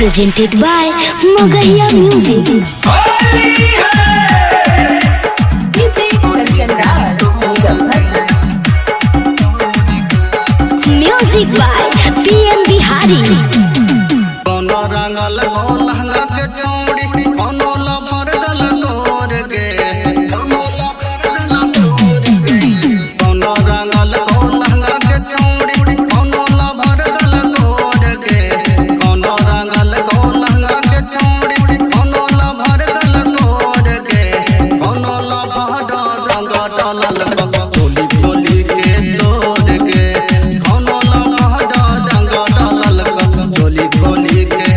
presented by Magaya Music. DJ Kanchan Raj, Muzaffarpur. Music by PM Bihari. कोनो रंगल को लहंगा के चूड़ी कोनो लभर दल तोर गे कोनो लभर दल तोर गे कोनो रंगल को लहंगा के चूड़ी कोनो लभर दल तोर गे कोनो रंगल को लहंगा के चूड़ी कोनो लभर दल तोर गे कोनो लभर रंग दलल चोली चोली के तोर गे कोनो लभर रंग दलल चोली चोली के